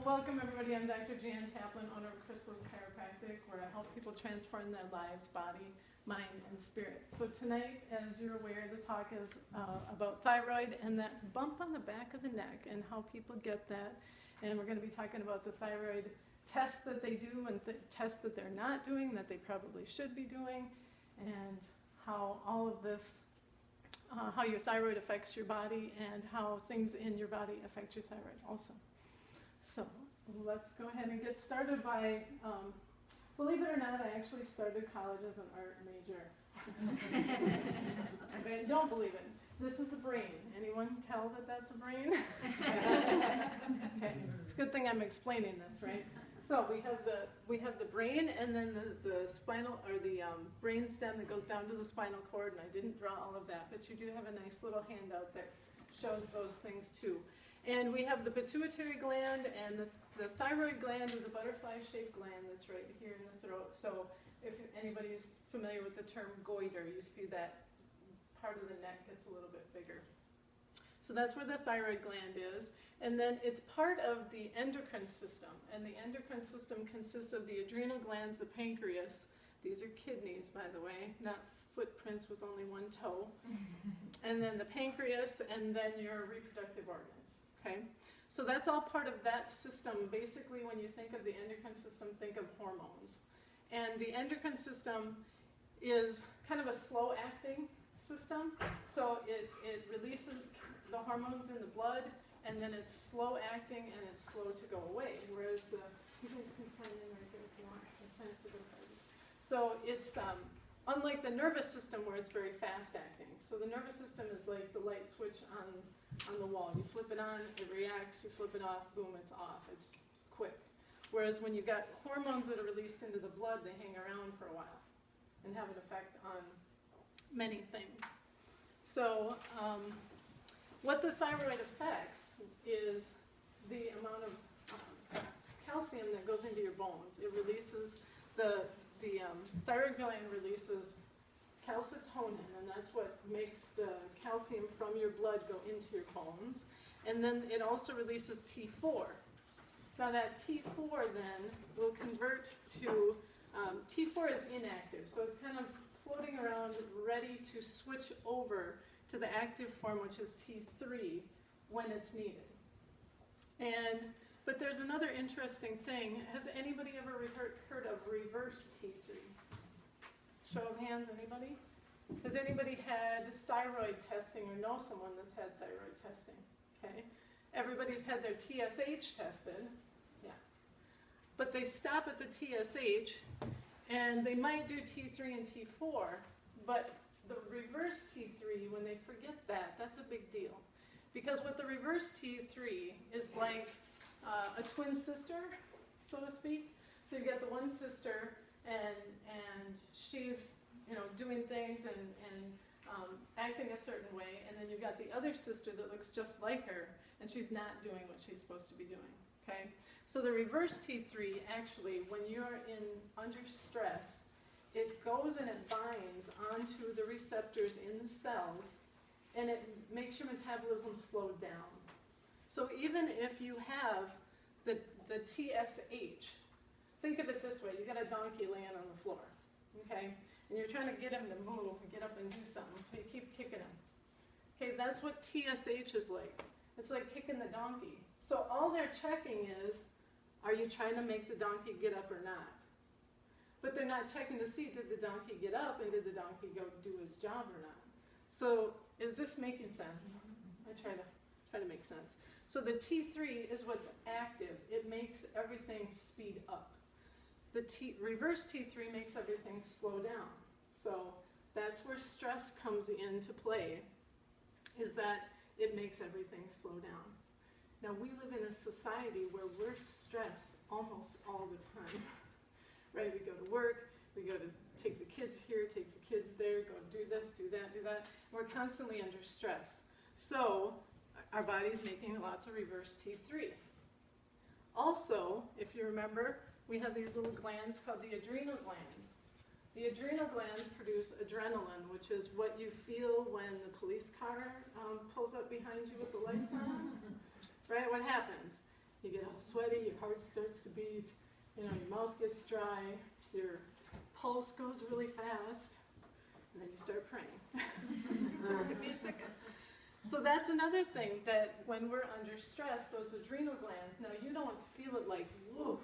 Well, welcome everybody. I'm Dr. Jan Taplin, owner of Chrysalis Chiropractic, where I help people transform their lives, body, mind, and spirit. So tonight, as you're aware, the talk is about thyroid and that bump on the back of the neck and how people get that. And we're going to be talking about the thyroid tests that they do and the tests that they're not doing that they probably should be doing, and how all of this, how your thyroid affects your body and how things in your body affect your thyroid also. So let's go ahead and get started by, believe it or not, I actually started college as an art major. Okay, don't believe it. This is a brain. Anyone tell that that's a brain? Okay, it's a good thing I'm explaining this, right? So we have the brain, and then the spinal, or the brain stem that goes down to the spinal cord, and I didn't draw all of that, but you do have a nice little handout that shows those things too. And we have the pituitary gland, and the thyroid gland is a butterfly-shaped gland that's right here in the throat. So if anybody's familiar with the term goiter, you see that part of the neck gets a little bit bigger. So that's where the thyroid gland is. And then it's part of the endocrine system. And the endocrine system consists of the adrenal glands, the pancreas. These are kidneys, by the way, not footprints with only one toe. And then the pancreas, and then your reproductive organs. Okay? So that's all part of that system. Basically, when you think of the endocrine system, think of hormones. And the endocrine system is kind of a slow-acting system. So it releases the hormones in the blood, and then it's slow-acting, and it's slow to go away. Whereas you guys can sign in right here if you want. You can sign up for the cards. So it's unlike the nervous system, where it's very fast-acting. So the nervous system is like the light switch on the wall. You flip it on, it reacts, you flip it off, boom, it's off. It's quick. Whereas when you've got hormones that are released into the blood, they hang around for a while and have an effect on many things. So what the thyroid affects is the amount of calcium that goes into your bones. It releases, the thyroid gland releases calcitonin, and that's what makes the calcium from your blood go into your bones. And then it also releases T4. Now that T4 then will convert to, T4 is inactive, so it's kind of floating around ready to switch over to the active form, which is T3, when it's needed. But there's another interesting thing. Has anybody ever heard of reverse T3? Show of hands, anybody? Has anybody had thyroid testing or know someone that's had thyroid testing? Okay. Everybody's had their TSH tested. Yeah. But they stop at the TSH, and they might do T3 and T4, but the reverse T3, when they forget that, that's a big deal. Because what the reverse T3 is like a twin sister, so to speak. So you got the one sister, and she's doing things and acting a certain way, and then you've got the other sister that looks just like her, and she's not doing what she's supposed to be doing. Okay? So the reverse T3, actually, when you're under stress, it goes and it binds onto the receptors in the cells, and it makes your metabolism slow down. So even if you have the TSH, think of it this way. You got a donkey laying on the floor, okay? And you're trying to get him to move and get up and do something, so you keep kicking him. Okay, that's what TSH is like. It's like kicking the donkey. So all they're checking is, are you trying to make the donkey get up or not? But they're not checking to see, did the donkey get up and did the donkey go do his job or not? So is this making sense? I try to make sense. So the T3 is what's active. It makes everything speed up. The reverse T3 makes everything slow down. So that's where stress comes into play, is that it makes everything slow down. Now we live in a society where we're stressed almost all the time. Right? We go to work, we go to take the kids here, take the kids there, go do this, do that, do that. We're constantly under stress. So our body's making lots of reverse T3. Also, if you remember, we have these little glands called the adrenal glands. The adrenal glands produce adrenaline, which is what you feel when the police car pulls up behind you with the lights on. Right? What happens? You get all sweaty, your heart starts to beat, you know, your mouth gets dry, your pulse goes really fast, and then you start praying. Give me a ticket. So that's another thing, that when we're under stress, those adrenal glands, now you don't feel it like whoosh,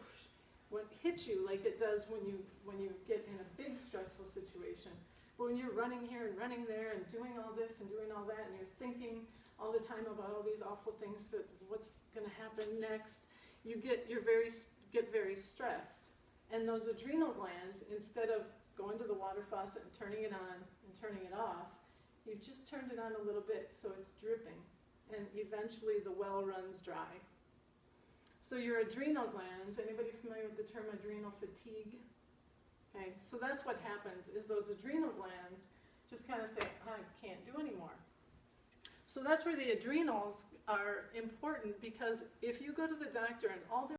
what hits you like it does when you get in a big stressful situation. But when you're running here and running there and doing all this and doing all that, and you're thinking all the time about all these awful things, that what's going to happen next, you get very stressed. And those adrenal glands, instead of going to the water faucet and turning it on and turning it off, you've just turned it on a little bit so it's dripping, and eventually the well runs dry. So your adrenal glands, anybody familiar with the term adrenal fatigue? Okay, so that's what happens, is those adrenal glands just kind of say, I can't do anymore. So that's where the adrenals are important, because if you go to the doctor and all they're